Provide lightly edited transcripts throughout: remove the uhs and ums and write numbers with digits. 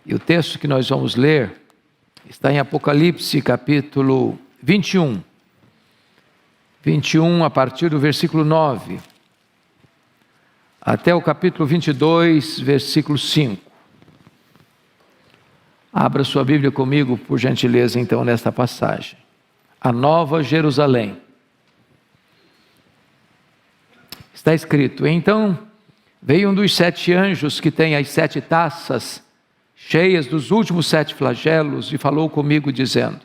E o texto que nós vamos ler está em Apocalipse capítulo 21. 21 a partir do versículo 9, até o capítulo 22, versículo 5. Abra sua Bíblia comigo, por gentileza, então, nesta passagem. A Nova Jerusalém. Está escrito: então veio um dos 7 anjos que tem as 7 taças cheias dos últimos 7 flagelos e falou comigo dizendo: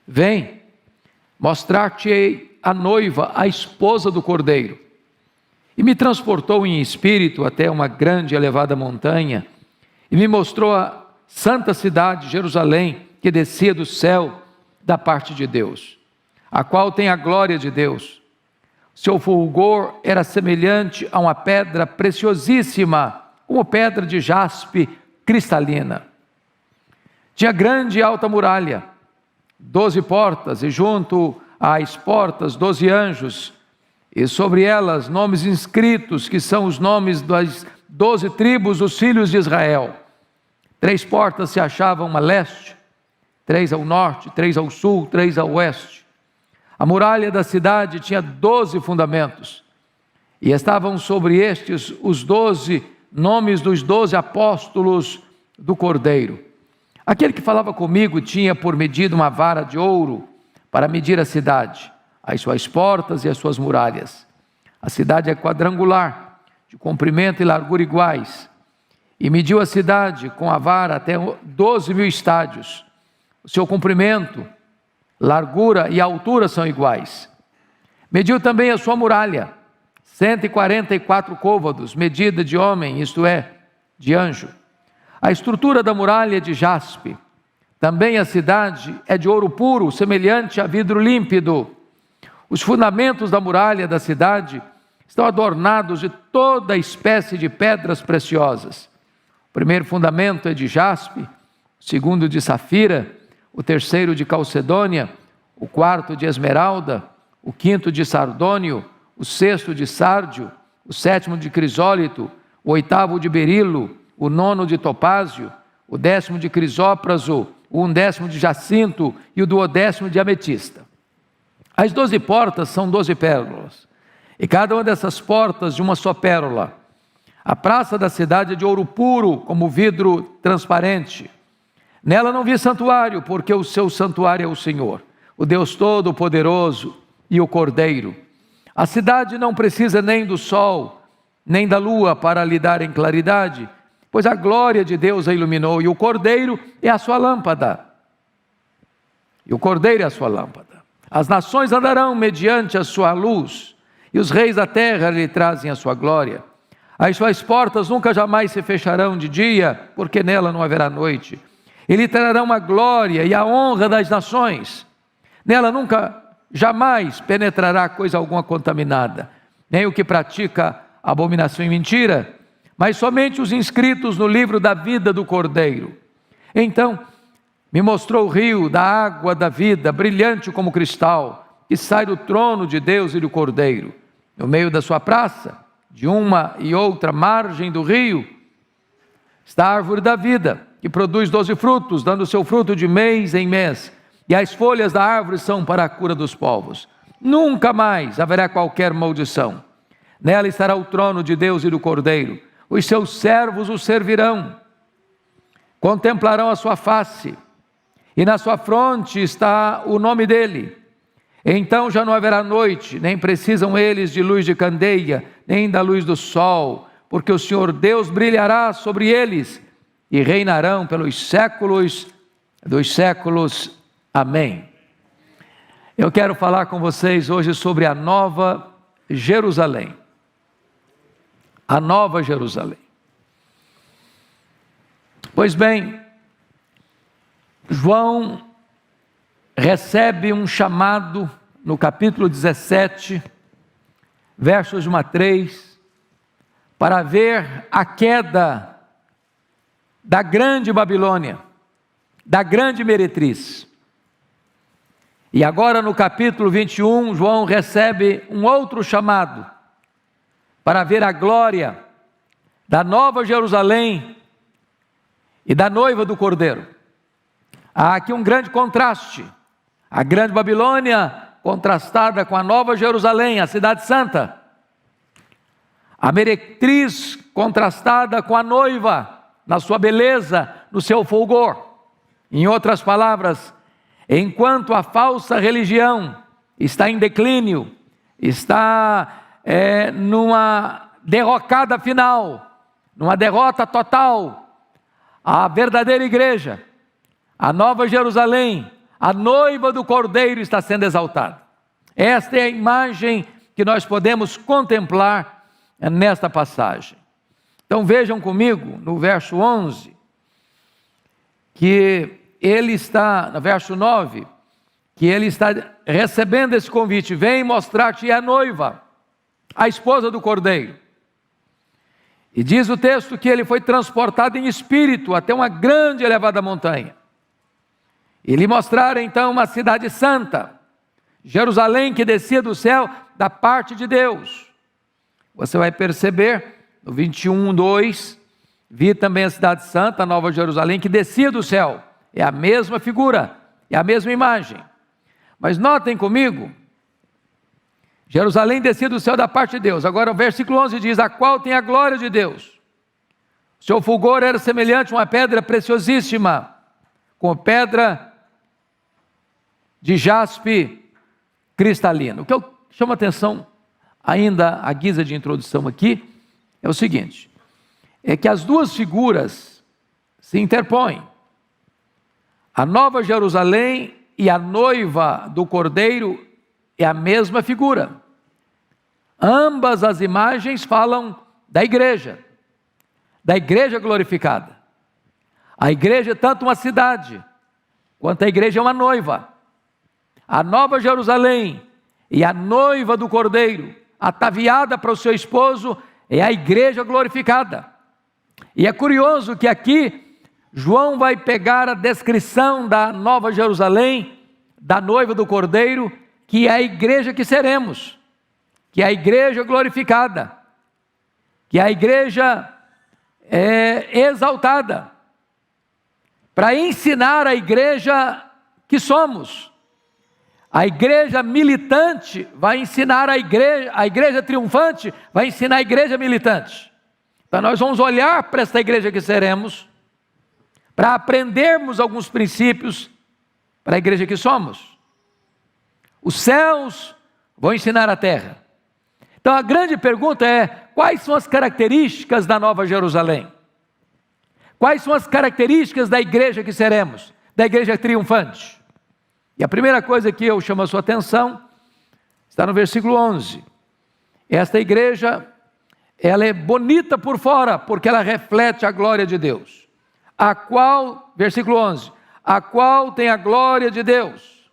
vem, mostrar-te-ei a noiva, a esposa do Cordeiro. E me transportou em espírito até uma grande e elevada montanha e me mostrou a santa cidade, Jerusalém, que descia do céu da parte de Deus, a qual tem a glória de Deus. Seu fulgor era semelhante a uma pedra preciosíssima, como pedra de jaspe cristalina. Tinha grande e alta muralha, 12 portas, e junto às portas 12 anjos, e sobre elas nomes inscritos, que são os nomes das 12 tribos dos filhos de Israel. 3 portas se achavam a leste, 3 ao norte, 3 ao sul, 3 ao oeste. A muralha da cidade tinha 12 fundamentos, e estavam sobre estes os 12 nomes dos 12 apóstolos do Cordeiro. Aquele que falava comigo tinha por medida uma vara de ouro para medir a cidade, as suas portas e as suas muralhas. A cidade é quadrangular, de comprimento e largura iguais, e mediu a cidade com a vara até 12.000 estádios. O seu comprimento, largura e altura são iguais. Mediu também a sua muralha, 144 côvados, medida de homem, isto é, de anjo. A estrutura da muralha é de jaspe. Também a cidade é de ouro puro, semelhante a vidro límpido. Os fundamentos da muralha da cidade estão adornados de toda espécie de pedras preciosas. O primeiro fundamento é de jaspe, o segundo de safira, o terceiro de calcedônia, o quarto de esmeralda, o quinto de sardônio, o sexto de sárdio, o sétimo de crisólito, o oitavo de berilo, o nono de topázio, o 10º de crisópraso, o 11º de jacinto e o 12º de ametista. As 12 portas são 12 pérolas, e cada uma dessas portas de uma só pérola. A praça da cidade é de ouro puro, como vidro transparente. Nela não vi santuário, porque o seu santuário é o Senhor, o Deus Todo-Poderoso e o Cordeiro. A cidade não precisa nem do sol, nem da lua para lhe dar em claridade, pois a glória de Deus a iluminou, e o Cordeiro é a sua lâmpada. E o Cordeiro é a sua lâmpada. As nações andarão mediante a sua luz, e os reis da terra lhe trazem a sua glória. As suas portas nunca jamais se fecharão de dia, porque nela não haverá noite. E lhe trarão a glória e a honra das nações. Nela nunca jamais penetrará coisa alguma contaminada, nem o que pratica abominação e mentira, mas somente os inscritos no livro da vida do Cordeiro. Então me mostrou o rio da água da vida, brilhante como cristal, que sai do trono de Deus e do Cordeiro. No meio da sua praça, de uma e outra margem do rio, está a árvore da vida, que produz 12 frutos, dando seu fruto de mês em mês, e as folhas da árvore são para a cura dos povos. Nunca mais haverá qualquer maldição. Nela estará o trono de Deus e do Cordeiro. Os seus servos o servirão, contemplarão a sua face, e na sua fronte está o nome dele. Então já não haverá noite, nem precisam eles de luz de candeia, nem da luz do sol, porque o Senhor Deus brilhará sobre eles, e reinarão pelos séculos dos séculos. Amém. Eu quero falar com vocês hoje sobre a Nova Jerusalém. A Nova Jerusalém. Pois bem, João recebe um chamado no capítulo 17, versos de 1 a 3, para ver a queda da grande Babilônia, da grande meretriz. E agora no capítulo 21, João recebe um outro chamado, para ver a glória da Nova Jerusalém e da noiva do Cordeiro. Há aqui um grande contraste. A grande Babilônia contrastada com a Nova Jerusalém, a cidade santa. A meretriz contrastada com a noiva, na sua beleza, no seu fulgor. Em outras palavras, enquanto a falsa religião está em declínio, está numa derrocada final, numa derrota total, a verdadeira igreja, a Nova Jerusalém, a noiva do Cordeiro está sendo exaltada. Esta é a imagem que nós podemos contemplar nesta passagem. Então vejam comigo no verso 11, que ele está, no verso 9, que ele está recebendo esse convite: vem mostrar-te a noiva, a esposa do Cordeiro. E diz o texto que ele foi transportado em espírito até uma grande e elevada montanha. E lhe mostraram então uma cidade santa, Jerusalém, que descia do céu da parte de Deus. Você vai perceber no 21:2, vi também a cidade santa, a Nova Jerusalém, que descia do céu. É a mesma figura, é a mesma imagem. Mas notem comigo, Jerusalém descia do céu da parte de Deus. Agora o versículo 11 diz: a qual tem a glória de Deus. Seu fulgor era semelhante a uma pedra preciosíssima, com pedra de jaspe cristalino. O que eu chamo a atenção, ainda à guisa de introdução aqui, é o seguinte: é que as duas figuras se interpõem. A Nova Jerusalém e a noiva do Cordeiro é a mesma figura. Ambas as imagens falam da igreja glorificada. A igreja é tanto uma cidade, quanto a igreja é uma noiva. A Nova Jerusalém e a noiva do Cordeiro, ataviada para o seu esposo, é a igreja glorificada. E é curioso que aqui João vai pegar a descrição da Nova Jerusalém, da noiva do Cordeiro, que é a igreja que seremos, que é a igreja glorificada, que é a igreja exaltada, para ensinar a igreja que somos. A igreja militante vai ensinar a igreja triunfante vai ensinar a igreja militante. Então nós vamos olhar para esta igreja que seremos, para aprendermos alguns princípios para a igreja que somos. Os céus vão ensinar a terra. Então a grande pergunta é: quais são as características da Nova Jerusalém? Quais são as características da igreja que seremos, da igreja triunfante? E a primeira coisa que eu chamo a sua atenção está no versículo 11. Esta igreja, ela é bonita por fora, porque ela reflete a glória de Deus. A qual, versículo 11, a qual tem a glória de Deus.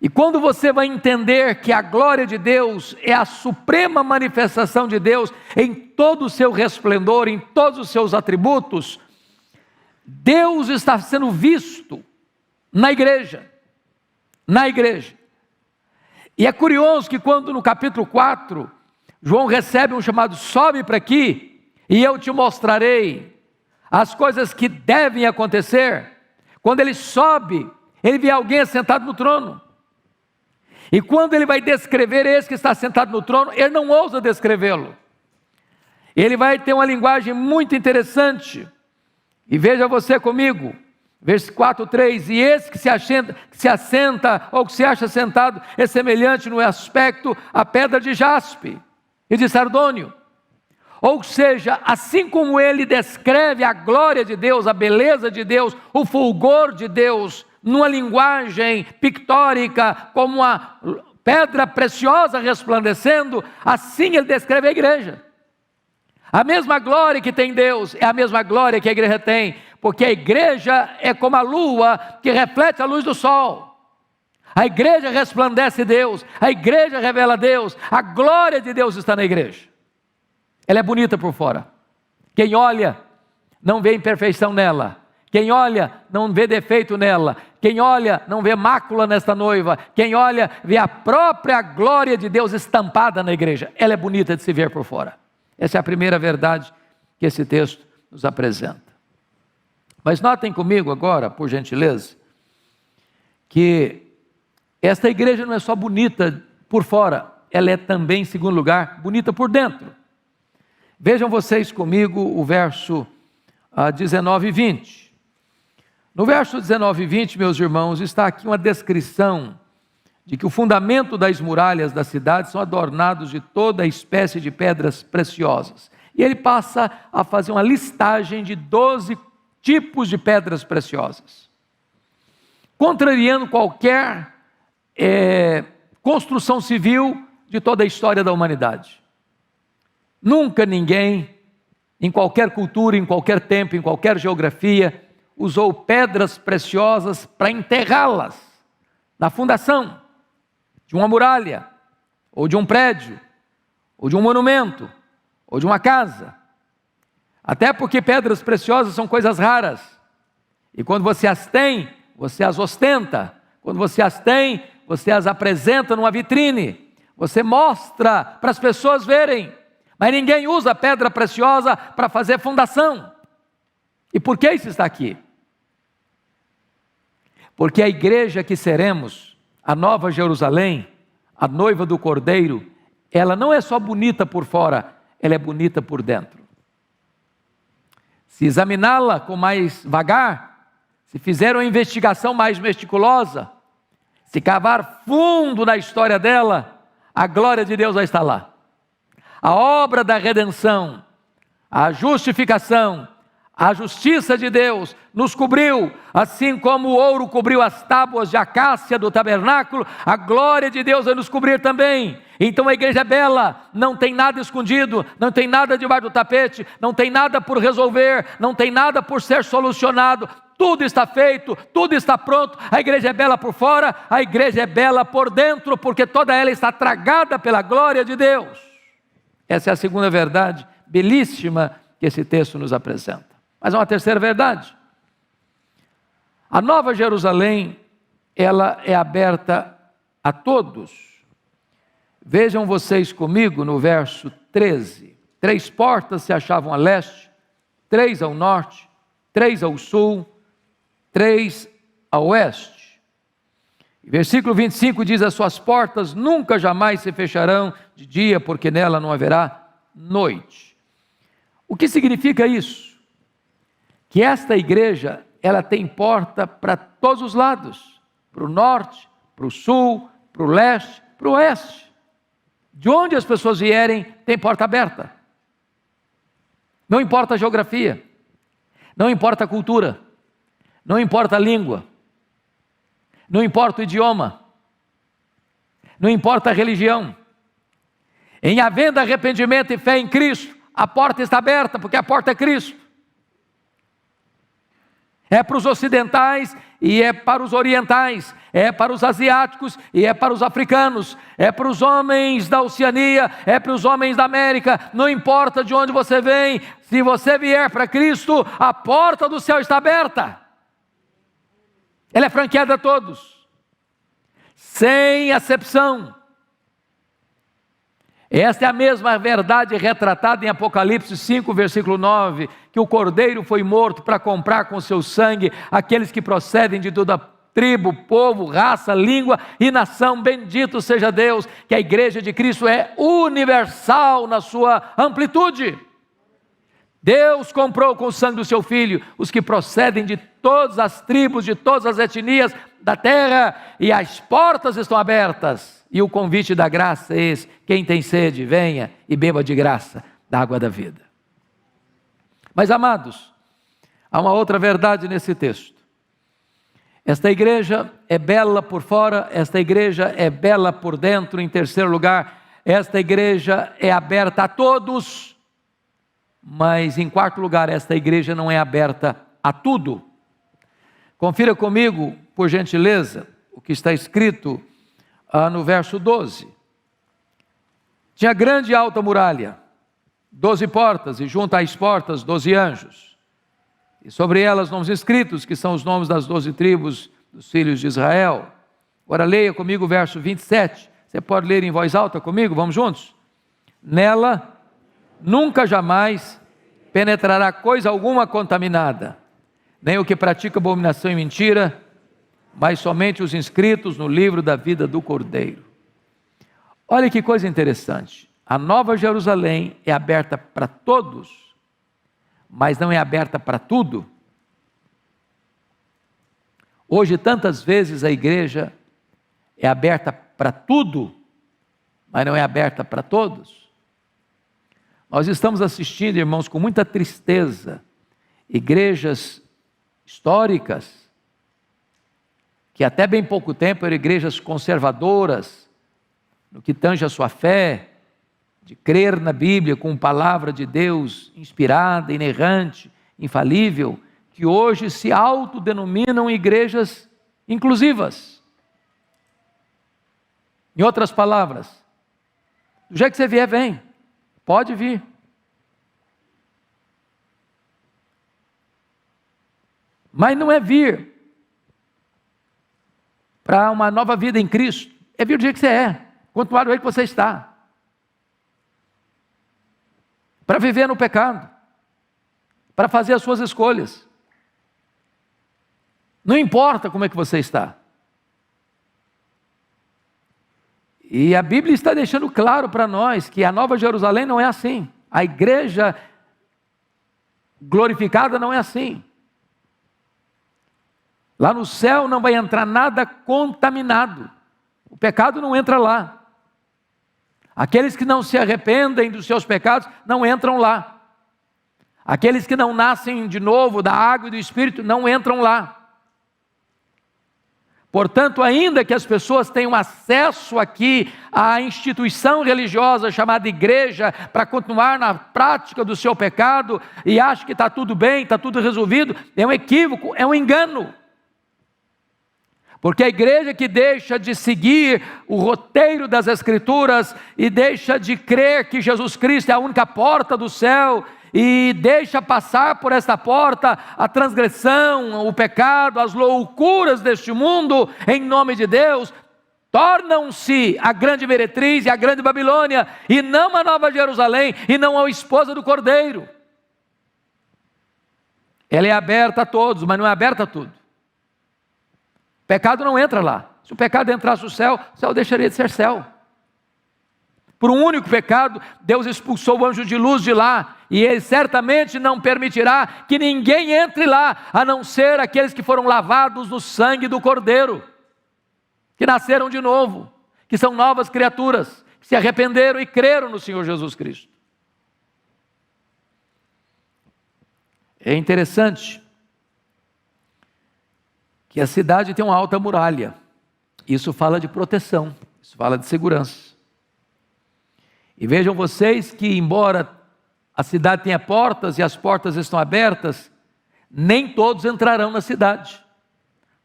E quando você vai entender que a glória de Deus é a suprema manifestação de Deus em todo o seu resplendor, em todos os seus atributos, Deus está sendo visto na igreja. E é curioso que quando no capítulo 4, João recebe um chamado: sobe para aqui e eu te mostrarei as coisas que devem acontecer. Quando ele sobe, ele vê alguém sentado no trono. E quando ele vai descrever esse que está sentado no trono, ele não ousa descrevê-lo. Ele vai ter uma linguagem muito interessante. E veja você comigo, versículo 4:3, e esse que se assenta ou que se acha sentado é semelhante no aspecto à pedra de jaspe e de sardônio. Ou seja, assim como ele descreve a glória de Deus, a beleza de Deus, o fulgor de Deus, numa linguagem pictórica, como uma pedra preciosa resplandecendo, assim ele descreve a igreja. A mesma glória que tem Deus é a mesma glória que a igreja tem, porque a igreja é como a lua que reflete a luz do sol. A igreja resplandece Deus, a igreja revela Deus, a glória de Deus está na igreja. Ela é bonita por fora. Quem olha não vê imperfeição nela. Quem olha não vê defeito nela. Quem olha não vê mácula nesta noiva. Quem olha vê a própria glória de Deus estampada na igreja. Ela é bonita de se ver por fora. Essa é a primeira verdade que esse texto nos apresenta. Mas notem comigo agora, por gentileza, que esta igreja não é só bonita por fora, ela é também, em segundo lugar, bonita por dentro. Vejam vocês comigo o verso 19 e 20. No verso 19 e 20, meus irmãos, está aqui uma descrição de que o fundamento das muralhas da cidade são adornados de toda espécie de pedras preciosas. E ele passa a fazer uma listagem de 12 tipos de pedras preciosas, contrariando qualquer construção civil de toda a história da humanidade. Nunca ninguém, em qualquer cultura, em qualquer tempo, em qualquer geografia, usou pedras preciosas para enterrá-las na fundação de uma muralha, ou de um prédio, ou de um monumento, ou de uma casa. Até porque pedras preciosas são coisas raras, e quando você as tem, você as ostenta. Quando você as tem, você as apresenta numa vitrine, você mostra para as pessoas verem, mas ninguém usa pedra preciosa para fazer fundação. E por que isso está aqui? Porque a igreja que seremos, a Nova Jerusalém, a noiva do Cordeiro, ela não é só bonita por fora, ela é bonita por dentro. Se examiná-la com mais vagar, se fizer uma investigação mais meticulosa, se cavar fundo na história dela, a glória de Deus vai estar lá. A obra da redenção, a justificação, a justiça de Deus nos cobriu, assim como o ouro cobriu as tábuas de acácia do tabernáculo, a glória de Deus vai nos cobrir também. Então a igreja é bela, não tem nada escondido, não tem nada debaixo do tapete, não tem nada por resolver, não tem nada por ser solucionado, tudo está feito, tudo está pronto. A igreja é bela por fora, a igreja é bela por dentro, porque toda ela está tragada pela glória de Deus. Essa é a segunda verdade belíssima que esse texto nos apresenta. Mas há uma terceira verdade. A Nova Jerusalém, ela é aberta a todos. Vejam vocês comigo no verso 13. 3 portas se achavam a leste, 3 ao norte, 3 ao sul, 3 a oeste. Versículo 25 diz: as suas portas nunca jamais se fecharão de dia, porque nela não haverá noite. O que significa isso? Que esta igreja, ela tem porta para todos os lados, para o norte, para o sul, para o leste, para o oeste. De onde as pessoas vierem, tem porta aberta. Não importa a geografia, não importa a cultura, não importa a língua, não importa o idioma, não importa a religião. Em havendo arrependimento e fé em Cristo, a porta está aberta, porque a porta é Cristo. É para os ocidentais e é para os orientais, é para os asiáticos e é para os africanos, é para os homens da Oceania, é para os homens da América, não importa de onde você vem, se você vier para Cristo, a porta do céu está aberta. Ela é franqueada a todos, sem acepção. Esta é a mesma verdade retratada em Apocalipse 5, versículo 9, que o Cordeiro foi morto para comprar com seu sangue aqueles que procedem de toda tribo, povo, raça, língua e nação. Bendito seja Deus, que a igreja de Cristo é universal na sua amplitude. Deus comprou com o sangue do seu Filho os que procedem de todas as tribos, de todas as etnias da terra, e as portas estão abertas. E o convite da graça é esse: quem tem sede, venha e beba de graça da água da vida. Mas, amados, há uma outra verdade nesse texto. Esta igreja é bela por fora, esta igreja é bela por dentro. Em terceiro lugar, esta igreja é aberta a todos. Mas, em quarto lugar, esta igreja não é aberta a tudo. Confira comigo, por gentileza, o que está escrito no verso 12. Tinha grande e alta muralha, 12 portas, e junto às portas 12 anjos, e sobre elas nomes escritos, que são os nomes das 12 tribos dos filhos de Israel. Agora leia comigo o verso 27, você pode ler em voz alta comigo, vamos juntos? Nela nunca jamais penetrará coisa alguma contaminada, nem o que pratica abominação e mentira, mas somente os inscritos no livro da vida do Cordeiro. Olha que coisa interessante. A Nova Jerusalém é aberta para todos, mas não é aberta para tudo. Hoje, tantas vezes a igreja é aberta para tudo, mas não é aberta para todos. Nós estamos assistindo, irmãos, com muita tristeza, igrejas históricas, que até bem pouco tempo eram igrejas conservadoras, no que tange a sua fé, de crer na Bíblia com palavra de Deus inspirada, inerrante, infalível, que hoje se autodenominam igrejas inclusivas. Em outras palavras, do jeito que você vier, vem, pode vir. Mas não é vir para uma nova vida em Cristo, é vir do jeito que você é, continuar do jeito que você está. Para viver no pecado, para fazer as suas escolhas. Não importa como é que você está. E a Bíblia está deixando claro para nós que a Nova Jerusalém não é assim. A igreja glorificada não é assim. Lá no céu não vai entrar nada contaminado. O pecado não entra lá. Aqueles que não se arrependem dos seus pecados não entram lá. Aqueles que não nascem de novo da água e do Espírito não entram lá. Portanto, ainda que as pessoas tenham acesso aqui à instituição religiosa chamada igreja para continuar na prática do seu pecado e achem que está tudo bem, está tudo resolvido, é um equívoco, é um engano. Porque a igreja que deixa de seguir o roteiro das Escrituras e deixa de crer que Jesus Cristo é a única porta do céu e deixa passar por essa porta a transgressão, o pecado, as loucuras deste mundo, em nome de Deus, tornam-se a grande meretriz e a grande Babilônia, e não a Nova Jerusalém, e não a esposa do Cordeiro. Ela é aberta a todos, mas não é aberta a tudo. O pecado não entra lá. Se o pecado entrasse no céu, o céu deixaria de ser céu. Por um único pecado, Deus expulsou o anjo de luz de lá, e Ele certamente não permitirá que ninguém entre lá, a não ser aqueles que foram lavados no sangue do Cordeiro, que nasceram de novo, que são novas criaturas, que se arrependeram e creram no Senhor Jesus Cristo. É interessante que a cidade tem uma alta muralha. Isso fala de proteção, isso fala de segurança. E vejam vocês que, embora a cidade tenha portas e as portas estão abertas, nem todos entrarão na cidade.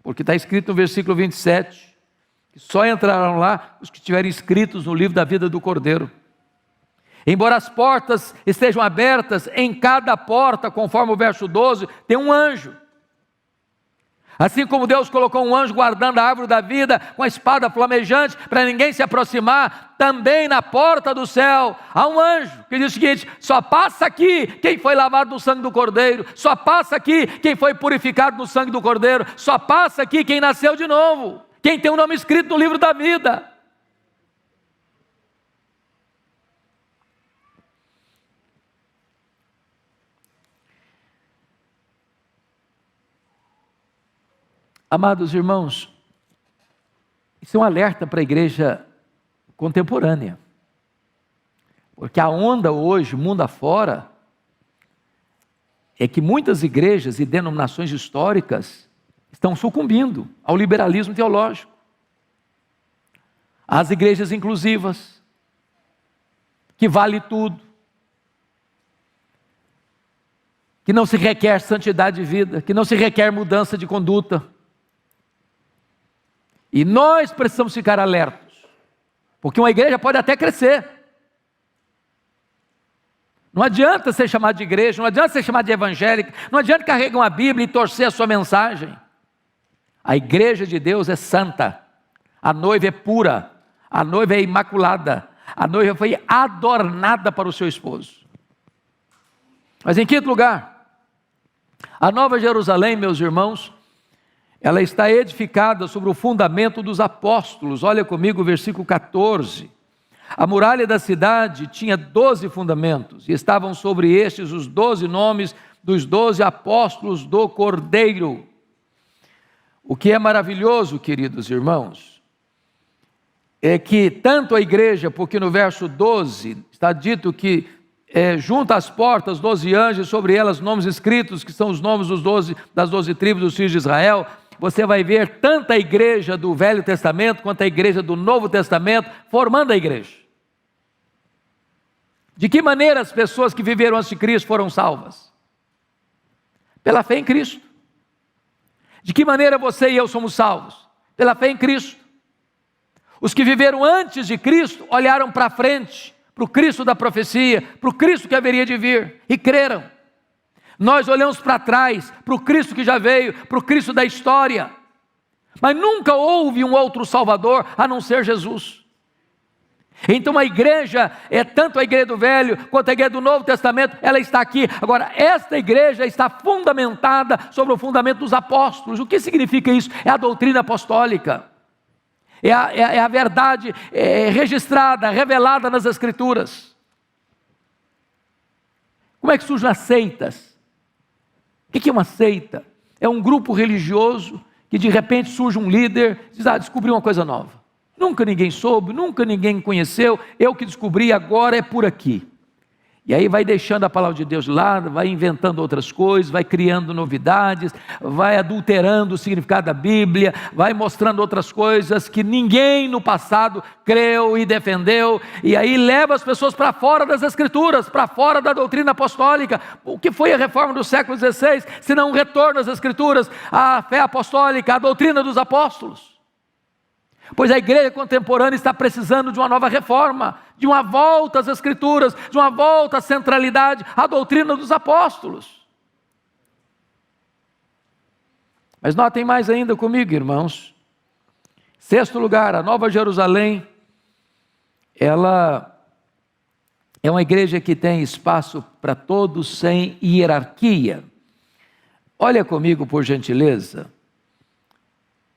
Porque está escrito no versículo 27, que só entrarão lá os que estiverem inscritos no livro da vida do Cordeiro. Embora as portas estejam abertas, em cada porta, conforme o verso 12, tem um anjo. Assim como Deus colocou um anjo guardando a árvore da vida com a espada flamejante para ninguém se aproximar, também na porta do céu há um anjo que diz o seguinte: só passa aqui quem foi lavado no sangue do Cordeiro, só passa aqui quem foi purificado no sangue do Cordeiro, só passa aqui quem nasceu de novo, quem tem o nome escrito no livro da vida. Amados irmãos, isso é um alerta para a igreja contemporânea, porque a onda hoje, mundo afora, é que muitas igrejas e denominações históricas estão sucumbindo ao liberalismo teológico, às igrejas inclusivas, que vale tudo, que não se requer santidade de vida, que não se requer mudança de conduta. E nós precisamos ficar alertos, porque uma igreja pode até crescer. Não adianta ser chamado de igreja, não adianta ser chamado de evangélica, não adianta carregar uma Bíblia e torcer a sua mensagem. A igreja de Deus é santa, a noiva é pura, a noiva é imaculada, a noiva foi adornada para o seu esposo. Mas em quinto lugar, A Nova Jerusalém, meus irmãos, ela está edificada sobre o fundamento dos apóstolos. Olha comigo o versículo 14. A muralha da cidade tinha 12 fundamentos, e estavam sobre estes os 12 nomes dos 12 apóstolos do Cordeiro. O que é maravilhoso, queridos irmãos, é que tanto a igreja, porque no verso 12 está dito que junto às portas 12 anjos, sobre elas nomes escritos, que são os nomes das 12 tribos dos filhos de Israel. Você vai ver tanto a igreja do Velho Testamento quanto a igreja do Novo Testamento formando a igreja. De que maneira as pessoas que viveram antes de Cristo foram salvas? Pela fé em Cristo. De que maneira você e eu somos salvos? Pela fé em Cristo. Os que viveram antes de Cristo olharam para frente, para o Cristo da profecia, para o Cristo que haveria de vir, e creram. Nós olhamos para trás, para o Cristo que já veio, para o Cristo da história, mas nunca houve um outro Salvador a não ser Jesus. Então a igreja, tanto a igreja do Velho quanto a igreja do Novo Testamento, ela está aqui. Agora, esta igreja está fundamentada sobre o fundamento dos apóstolos. O que significa isso? É a doutrina apostólica, é a verdade registrada, revelada nas Escrituras. Como é que surgem as seitas? O que é uma seita? É um grupo religioso que de repente surge um líder e diz: descobri uma coisa nova. Nunca ninguém soube, nunca ninguém conheceu, eu que descobri, agora é por aqui. E aí vai deixando a palavra de Deus lá, vai inventando outras coisas, vai criando novidades, vai adulterando o significado da Bíblia, vai mostrando outras coisas que ninguém no passado creu e defendeu, e aí leva as pessoas para fora das Escrituras, para fora da doutrina apostólica. O que foi a reforma do século XVI, se não um retorno às Escrituras, à fé apostólica, à doutrina dos apóstolos? Pois a igreja contemporânea está precisando de uma nova reforma, de uma volta às Escrituras, de uma volta à centralidade, à doutrina dos apóstolos. Mas notem mais ainda comigo, irmãos. Sexto lugar, a Nova Jerusalém, ela é uma igreja que tem espaço para todos sem hierarquia. Olha comigo, por gentileza,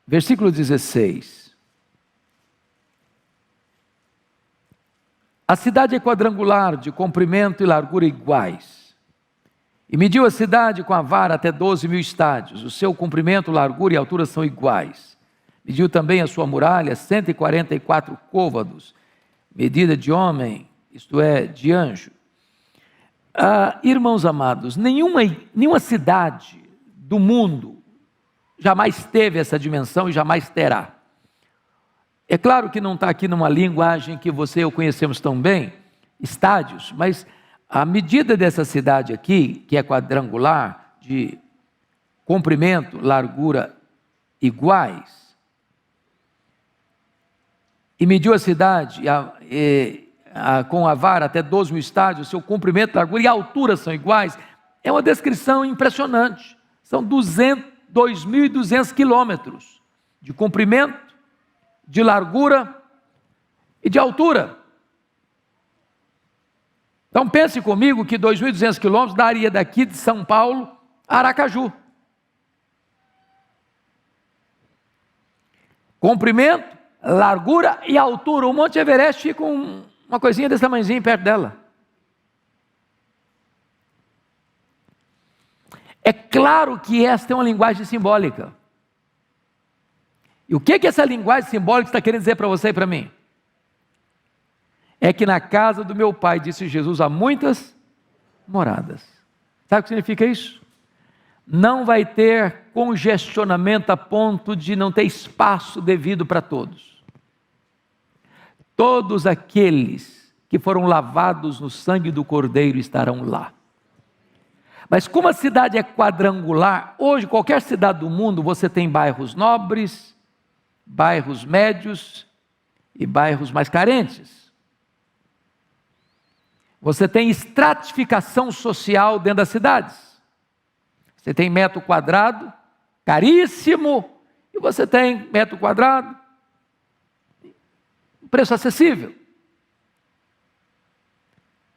versículo 16. A cidade é quadrangular, de comprimento e largura iguais. E mediu a cidade com a vara até 12.000 estádios. O seu comprimento, largura e altura são iguais. Mediu também a sua muralha, 144 côvados, medida de homem, isto é, de anjo. Irmãos amados, nenhuma cidade do mundo jamais teve essa dimensão e jamais terá. É claro que não está aqui numa linguagem que você e eu conhecemos tão bem, estádios, mas a medida dessa cidade aqui, que é quadrangular, de comprimento, largura iguais, e mediu a cidade com a vara até 12.000 estádios, seu comprimento, largura e altura são iguais, é uma descrição impressionante. São 2.200 quilômetros de comprimento, de largura e de altura. Então pense comigo que 2.200 quilômetros daria daqui de São Paulo a Aracaju. Comprimento, largura e altura. O Monte Everest fica uma coisinha desse tamanhozinho perto dela. É claro que esta é uma linguagem simbólica. E o que essa linguagem simbólica está querendo dizer para você e para mim? É que na casa do meu pai, disse Jesus, há muitas moradas. Sabe o que significa isso? Não vai ter congestionamento a ponto de não ter espaço devido para todos. Todos aqueles que foram lavados no sangue do Cordeiro estarão lá. Mas como a cidade é quadrangular, hoje qualquer cidade do mundo você tem bairros nobres, bairros médios e bairros mais carentes. Você tem estratificação social dentro das cidades. Você tem metro quadrado, caríssimo, e você tem metro quadrado, preço acessível.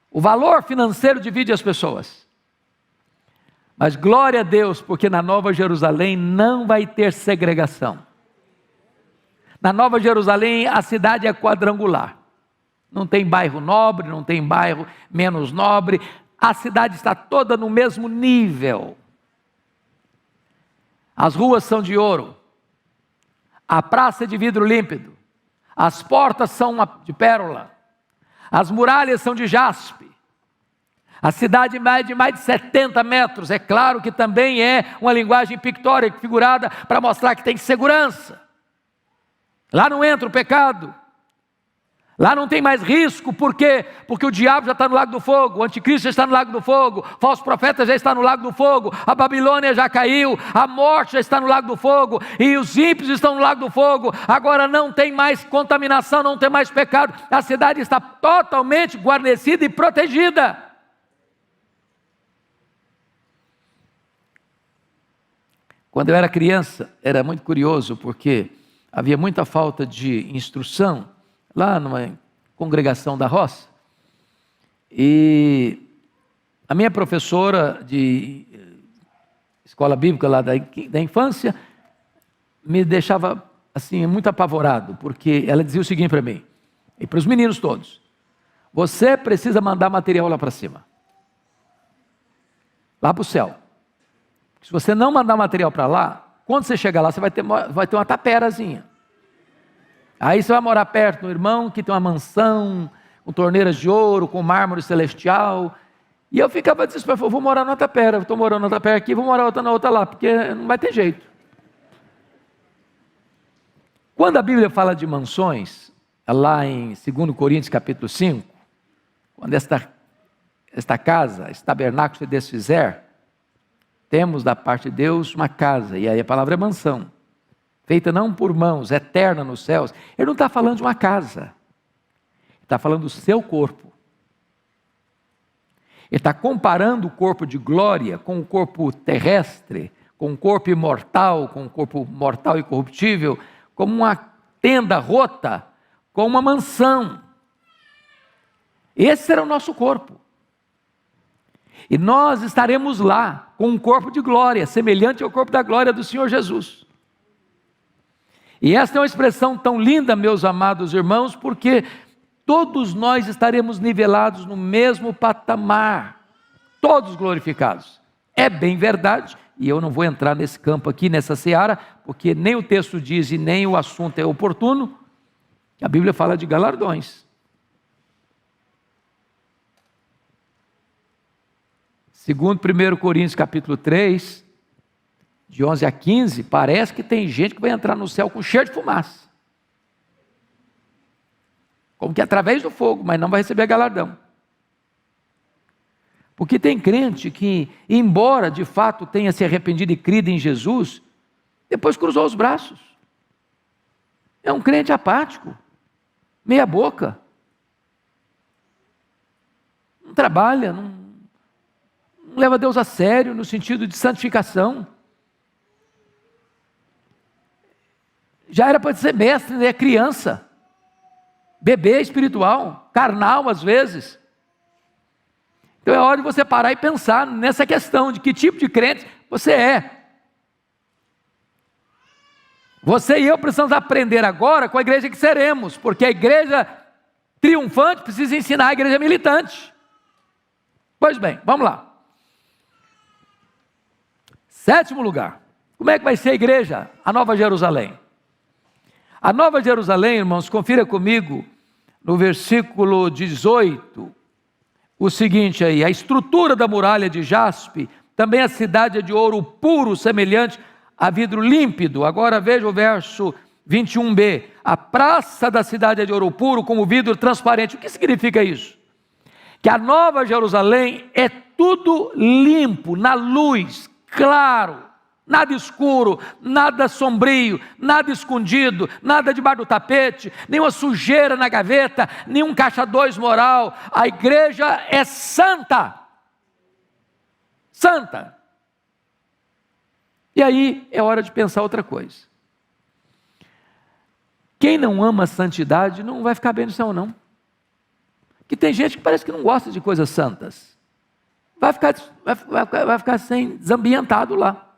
O valor financeiro divide as pessoas. Mas glória a Deus, porque na Nova Jerusalém não vai ter segregação. Na Nova Jerusalém a cidade é quadrangular. Não tem bairro nobre, não tem bairro menos nobre. A cidade está toda no mesmo nível. As ruas são de ouro. A praça é de vidro límpido. As portas são de pérola. As muralhas são de jaspe. A cidade é de mais de 70 metros. É claro que também é uma linguagem pictórica, figurada, para mostrar que tem segurança. Lá não entra o pecado. Lá não tem mais risco, por quê? Porque o diabo já está no lago do fogo, o anticristo já está no lago do fogo, o falso profeta já está no lago do fogo, a Babilônia já caiu, a morte já está no lago do fogo, e os ímpios estão no lago do fogo. Agora não tem mais contaminação, não tem mais pecado, a cidade está totalmente guarnecida e protegida. Quando eu era criança, era muito curioso, porque havia muita falta de instrução lá numa congregação da roça, e a minha professora de escola bíblica lá da infância me deixava assim muito apavorado, porque ela dizia o seguinte para mim, e para os meninos todos: você precisa mandar material lá para cima, lá para o céu. Se você não mandar material para lá, quando você chegar lá, você vai ter uma taperazinha. Aí você vai morar perto do irmão que tem uma mansão, com torneiras de ouro, com mármore celestial. E eu ficava desesperado, vou morar na tapera, estou morando na tapera aqui, vou morar na outra lá, porque não vai ter jeito. Quando a Bíblia fala de mansões, lá em 2 Coríntios capítulo 5, quando esta casa, esse tabernáculo se desfizer, temos da parte de Deus uma casa, e aí a palavra é mansão, feita não por mãos, eterna nos céus. Ele não está falando de uma casa, ele está falando do seu corpo. Ele está comparando o corpo de glória com o corpo terrestre, com o corpo imortal, com o corpo mortal e corruptível, como uma tenda rota, com uma mansão. Esse será o nosso corpo. E nós estaremos lá, com um corpo de glória, semelhante ao corpo da glória do Senhor Jesus. E esta é uma expressão tão linda, meus amados irmãos, porque todos nós estaremos nivelados no mesmo patamar, todos glorificados. É bem verdade, e eu não vou entrar nesse campo aqui, nessa seara, porque nem o texto diz e nem o assunto é oportuno. A Bíblia fala de galardões. Segundo 1 Coríntios capítulo 3, de 11 a 15, parece que tem gente que vai entrar no céu com cheiro de fumaça. Como que através do fogo, mas não vai receber galardão. Porque tem crente que, embora de fato tenha se arrependido e crido em Jesus, depois cruzou os braços. É um crente apático, meia boca. Não trabalha, não leva Deus a sério no sentido de santificação. Já era para ser mestre, é criança, bebê espiritual, carnal às vezes. Então é hora de você parar e pensar nessa questão de que tipo de crente você é. Você e eu precisamos aprender agora com a igreja que seremos, porque a igreja triunfante precisa ensinar a igreja militante. Pois bem, vamos lá. 7º lugar, como é que vai ser a igreja, a Nova Jerusalém? A Nova Jerusalém, irmãos, confira comigo, no versículo 18, o seguinte aí: a estrutura da muralha de jaspe, também a cidade é de ouro puro, semelhante a vidro límpido. Agora veja o verso 21b, a praça da cidade é de ouro puro, como vidro transparente. O que significa isso? Que a Nova Jerusalém é tudo limpo, na luz, claro, nada escuro, nada sombrio, nada escondido, nada debaixo do tapete, nenhuma sujeira na gaveta, nenhum caixa 2 moral. A igreja é santa, santa. E aí é hora de pensar outra coisa. Quem não ama a santidade não vai ficar bem no céu, não. Porque tem gente que parece que não gosta de coisas santas. vai ficar sem desambientado lá.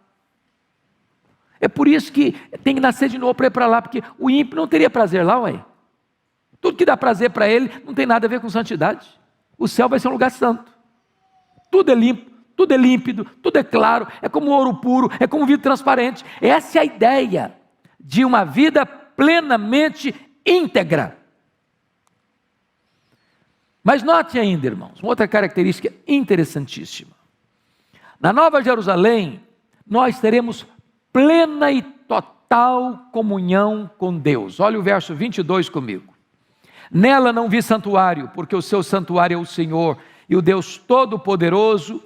É por isso que tem que nascer de novo para ir para lá, porque o ímpio não teria prazer lá, ué. Tudo que dá prazer para ele não tem nada a ver com santidade. O céu vai ser um lugar santo. Tudo é limpo, tudo é límpido, tudo é claro, é como ouro puro, é como vidro transparente. Essa é a ideia de uma vida plenamente íntegra. Mas note ainda, irmãos, uma outra característica interessantíssima. Na Nova Jerusalém, nós teremos plena e total comunhão com Deus. Olha o verso 22 comigo. Nela não vi santuário, porque o seu santuário é o Senhor, e o Deus Todo-Poderoso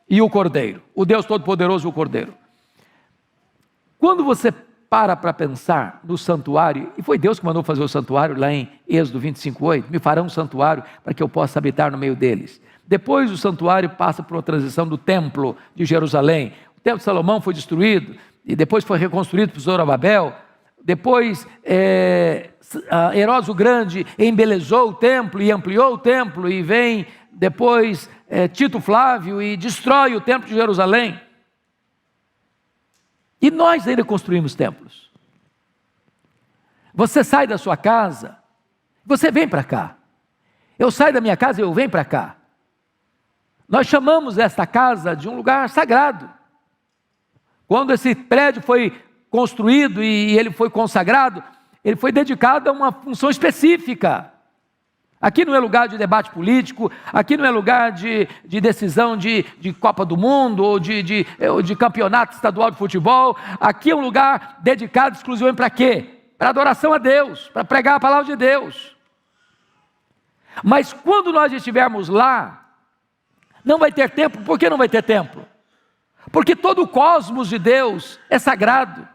e o Cordeiro. O Deus Todo-Poderoso e o Cordeiro. Quando você para pensar no santuário, e foi Deus que mandou fazer o santuário, lá em Êxodo 25:8, me farão um santuário para que eu possa habitar no meio deles. Depois o santuário passa por uma transição do templo de Jerusalém. O templo de Salomão foi destruído, e depois foi reconstruído por Zorobabel. Depois Herodes o Grande embelezou o templo e ampliou o templo, e vem depois Tito Flávio e destrói o templo de Jerusalém. E nós ainda construímos templos. Você sai da sua casa, você vem para cá. Eu saio da minha casa e eu venho para cá. Nós chamamos esta casa de um lugar sagrado. Quando esse prédio foi construído e ele foi consagrado, ele foi dedicado a uma função específica. Aqui não é lugar de debate político, aqui não é lugar de decisão de Copa do Mundo ou de campeonato estadual de futebol. Aqui é um lugar dedicado exclusivamente para quê? Para adoração a Deus, para pregar a palavra de Deus. Mas quando nós estivermos lá, não vai ter templo. Por que não vai ter templo? Porque todo o cosmos de Deus é sagrado,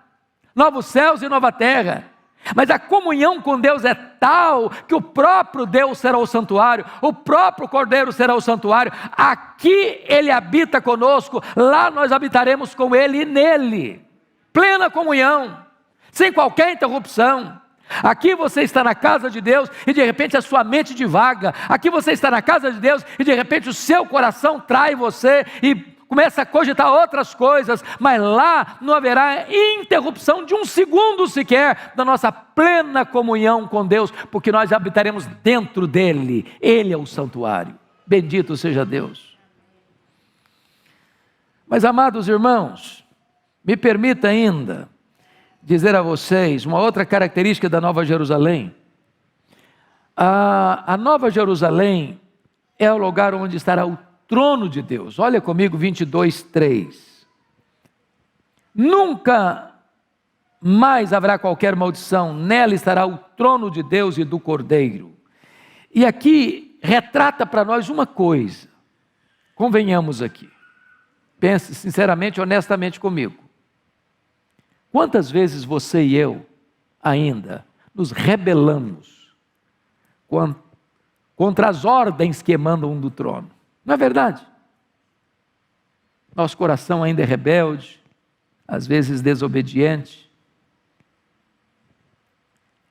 novos céus e nova terra. Mas a comunhão com Deus é tal que o próprio Deus será o santuário, o próprio Cordeiro será o santuário. Aqui Ele habita conosco, lá nós habitaremos com Ele e nele. Plena comunhão, sem qualquer interrupção. Aqui você está na casa de Deus e de repente a sua mente divaga. Aqui você está na casa de Deus e de repente o seu coração trai você e começa a cogitar outras coisas, mas lá não haverá interrupção de um segundo sequer da nossa plena comunhão com Deus, porque nós habitaremos dentro dele. Ele é o santuário. Bendito seja Deus. Mas, amados irmãos, me permita ainda dizer a vocês uma outra característica da Nova Jerusalém. A Nova Jerusalém é o lugar onde estará o trono de Deus. Olha comigo 22:3. Nunca mais haverá qualquer maldição, nela estará o trono de Deus e do Cordeiro. E aqui retrata para nós uma coisa, convenhamos aqui, pense sinceramente, honestamente comigo. Quantas vezes você e eu ainda nos rebelamos contra as ordens que emanam do trono? Não é verdade? Nosso coração ainda é rebelde, às vezes desobediente,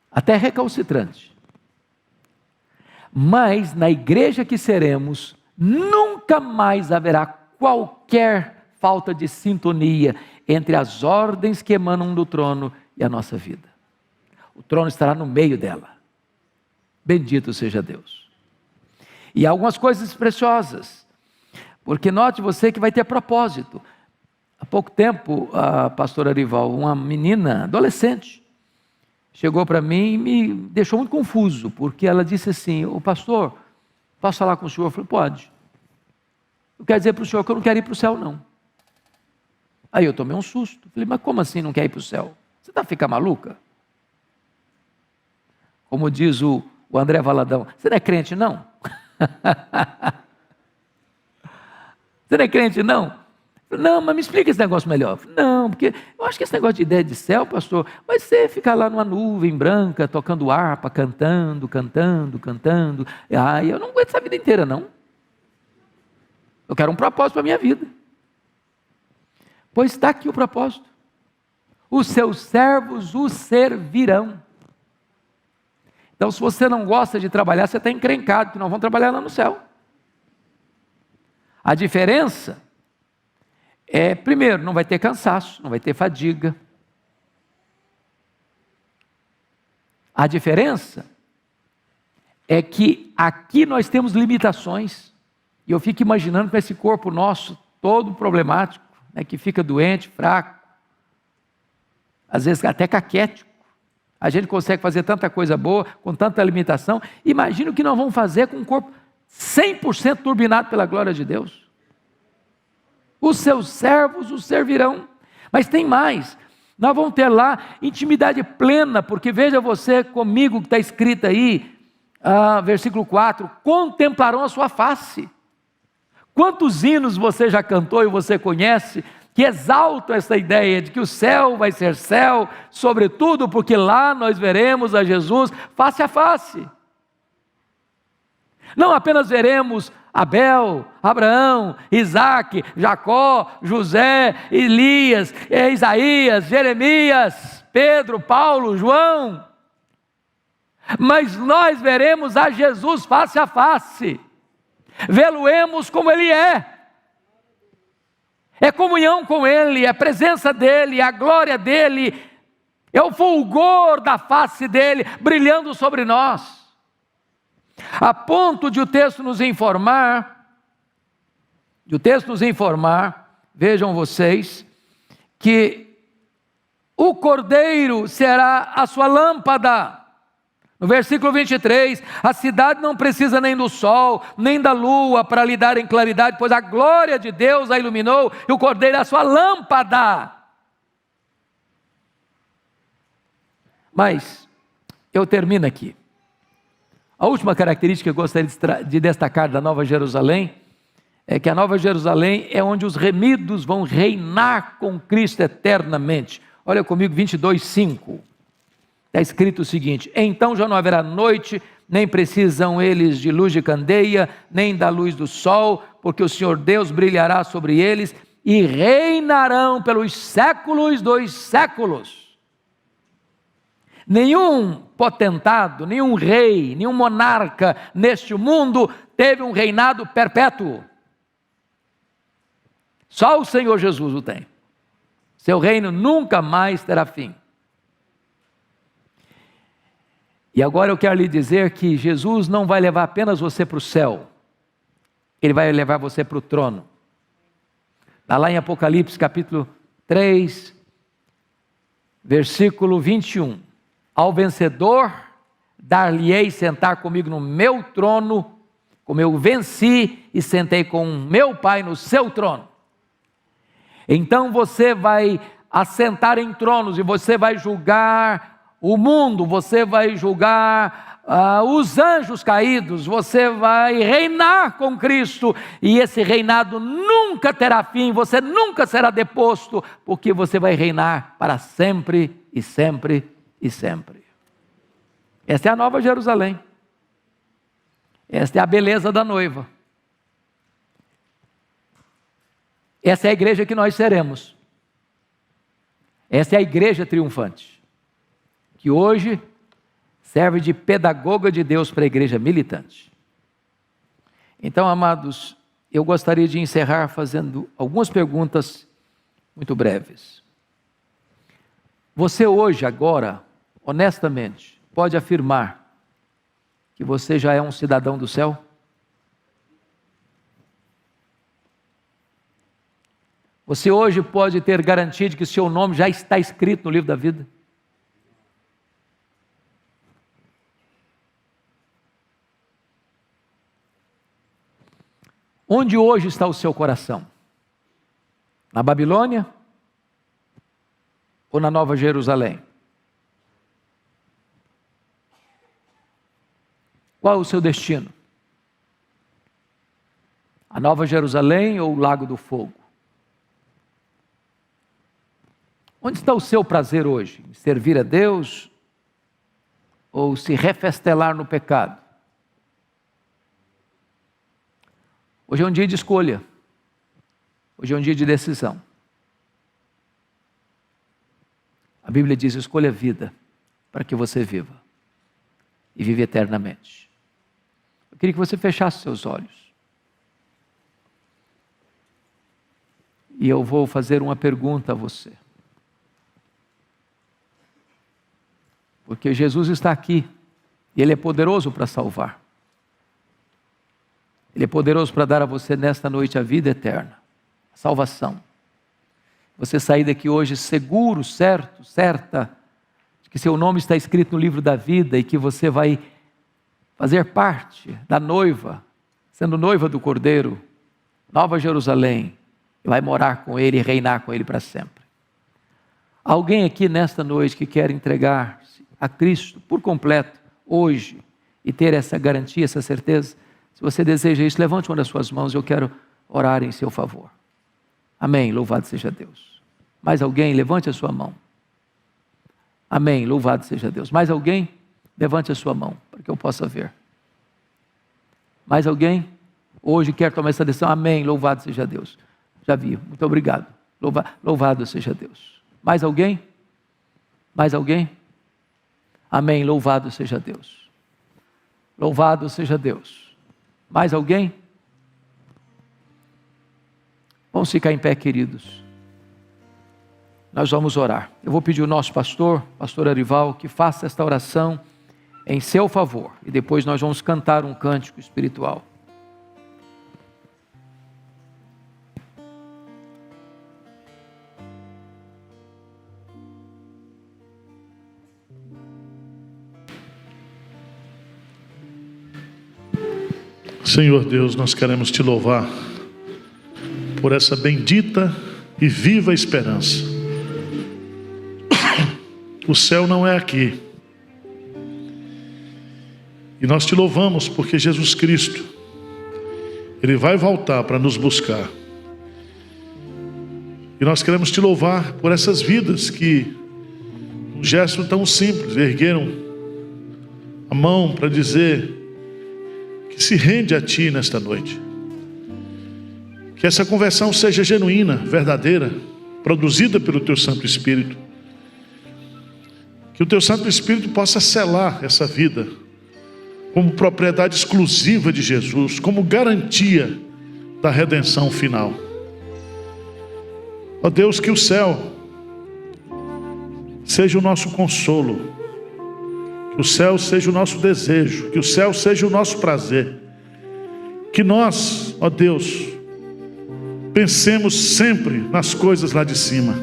até recalcitrante. Mas na igreja que seremos, nunca mais haverá qualquer falta de sintonia entre as ordens que emanam do trono e a nossa vida. O trono estará no meio dela. Bendito seja Deus. E há algumas coisas preciosas, porque note você que vai ter propósito. Há pouco tempo, a pastora Arival, uma menina adolescente, chegou para mim e me deixou muito confuso, porque ela disse assim: "O pastor, posso falar com o senhor?" Eu falei: "Pode. Eu quero dizer para o senhor que eu não quero ir para o céu, não." Aí eu tomei um susto. Falei: "Mas como assim não quer ir para o céu? Você está ficando maluca?" Como diz o André Valadão: "Você não é crente, não?" Você não é crente, não? Não, mas me explica esse negócio melhor. Não, porque eu acho que esse negócio de ideia de céu, pastor, vai ser ficar lá numa nuvem branca, tocando harpa, cantando. Eu não aguento essa vida inteira, não. Eu quero um propósito para a minha vida. Pois está aqui o propósito. Os seus servos o servirão. Então, se você não gosta de trabalhar, você está encrencado, que nós vamos trabalhar lá no céu. A diferença é, primeiro, não vai ter cansaço, não vai ter fadiga. A diferença é que aqui nós temos limitações. E eu fico imaginando com esse corpo nosso todo problemático, né, que fica doente, fraco, às vezes até caquético. A gente consegue fazer tanta coisa boa, com tanta limitação. Imagina o que nós vamos fazer com um corpo 100% turbinado pela glória de Deus. Os seus servos o servirão. Mas tem mais. Nós vamos ter lá intimidade plena, porque veja você comigo que está escrito aí, versículo 4, contemplarão a sua face. Quantos hinos você já cantou e você conhece, que exaltam essa ideia de que o céu vai ser céu, sobretudo porque lá nós veremos a Jesus face a face. Não apenas veremos Abel, Abraão, Isaac, Jacó, José, Elias, Isaías, Jeremias, Pedro, Paulo, João, mas nós veremos a Jesus face a face, vê-lo-emos como Ele é comunhão com Ele, é a presença dEle, é a glória dEle, é o fulgor da face dEle brilhando sobre nós, a ponto de o texto nos informar, vejam vocês, que o Cordeiro será a sua lâmpada. No versículo 23, a cidade não precisa nem do sol, nem da lua para lhe darem claridade, pois a glória de Deus a iluminou, e o Cordeiro é a sua lâmpada. Mas, eu termino aqui. A última característica que eu gostaria de destacar da Nova Jerusalém, é que a Nova Jerusalém é onde os remidos vão reinar com Cristo eternamente. Olha comigo, 22:5. Está escrito o seguinte: então já não haverá noite, nem precisam eles de luz de candeia, nem da luz do sol, porque o Senhor Deus brilhará sobre eles, e reinarão pelos séculos dos séculos. Nenhum potentado, nenhum rei, nenhum monarca neste mundo teve um reinado perpétuo. Só o Senhor Jesus o tem. Seu reino nunca mais terá fim. E agora eu quero lhe dizer que Jesus não vai levar apenas você para o céu, Ele vai levar você para o trono. Está lá em Apocalipse capítulo 3, versículo 21. Ao vencedor dar-lhe-ei sentar comigo no meu trono, como eu venci e sentei com o meu Pai no seu trono. Então você vai assentar em tronos e você vai julgar o mundo, você vai julgar os anjos caídos, você vai reinar com Cristo, e esse reinado nunca terá fim, você nunca será deposto, porque você vai reinar para sempre e sempre e sempre. Esta é a Nova Jerusalém, esta é a beleza da noiva, essa é a igreja que nós seremos, essa é a igreja triunfante, que hoje serve de pedagoga de Deus para a igreja militante. Então, amados, eu gostaria de encerrar fazendo algumas perguntas muito breves. Você hoje, agora, honestamente, pode afirmar que você já é um cidadão do céu? Você hoje pode ter garantia de que seu nome já está escrito no livro da vida? Onde hoje está o seu coração? Na Babilônia? Ou na Nova Jerusalém? Qual é o seu destino? A Nova Jerusalém ou o Lago do Fogo? Onde está o seu prazer hoje? Em servir a Deus ou se refestelar no pecado? Hoje é um dia de escolha. Hoje é um dia de decisão. A Bíblia diz: escolha a vida para que você viva e viva eternamente. Eu queria que você fechasse seus olhos. E eu vou fazer uma pergunta a você. Porque Jesus está aqui. E Ele é poderoso para salvar. Ele é poderoso para dar a você nesta noite a vida eterna. A salvação. Você sair daqui hoje seguro, certa, de que seu nome está escrito no livro da vida e que você vai fazer parte da noiva, sendo noiva do Cordeiro, Nova Jerusalém, e vai morar com Ele e reinar com Ele para sempre. Alguém aqui nesta noite que quer entregar-se a Cristo por completo, hoje, e ter essa garantia, essa certeza, se você deseja isso, levante uma das suas mãos, eu quero orar em seu favor. Amém, louvado seja Deus. Mais alguém? Levante a sua mão. Amém, louvado seja Deus. Mais alguém? Levante a sua mão, para que eu possa ver. Mais alguém? Hoje quer tomar essa decisão? Amém, louvado seja Deus. Já vi, muito obrigado. Louvado seja Deus. Mais alguém? Mais alguém? Amém, louvado seja Deus. Louvado seja Deus. Mais alguém? Vamos ficar em pé, queridos. Nós vamos orar. Eu vou pedir ao nosso pastor Arival, que faça esta oração em seu favor. E depois nós vamos cantar um cântico espiritual. Senhor Deus, nós queremos te louvar por essa bendita e viva esperança. O céu não é aqui. E nós te louvamos porque Jesus Cristo, Ele vai voltar para nos buscar. E nós queremos te louvar por essas vidas que, um gesto tão simples, ergueram a mão para dizer que se rende a Ti nesta noite. Que essa conversão seja genuína, verdadeira, produzida pelo Teu Santo Espírito. Que o Teu Santo Espírito possa selar essa vida como propriedade exclusiva de Jesus, como garantia da redenção final. Ó Deus, que o céu seja o nosso consolo, que o céu seja o nosso desejo, que o céu seja o nosso prazer. Que nós, ó Deus, pensemos sempre nas coisas lá de cima,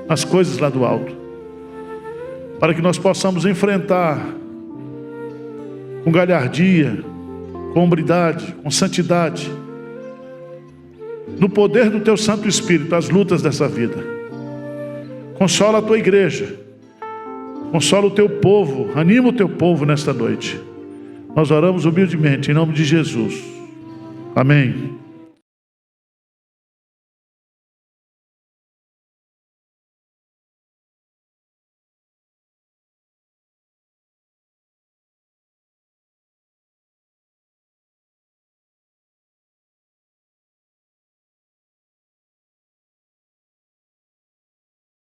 nas coisas lá do alto, para que nós possamos enfrentar com galhardia, com hombridade, com santidade, no poder do Teu Santo Espírito, as lutas dessa vida. Consola a Tua igreja, consola o Teu povo, anima o Teu povo nesta noite. Nós oramos humildemente em nome de Jesus. Amém.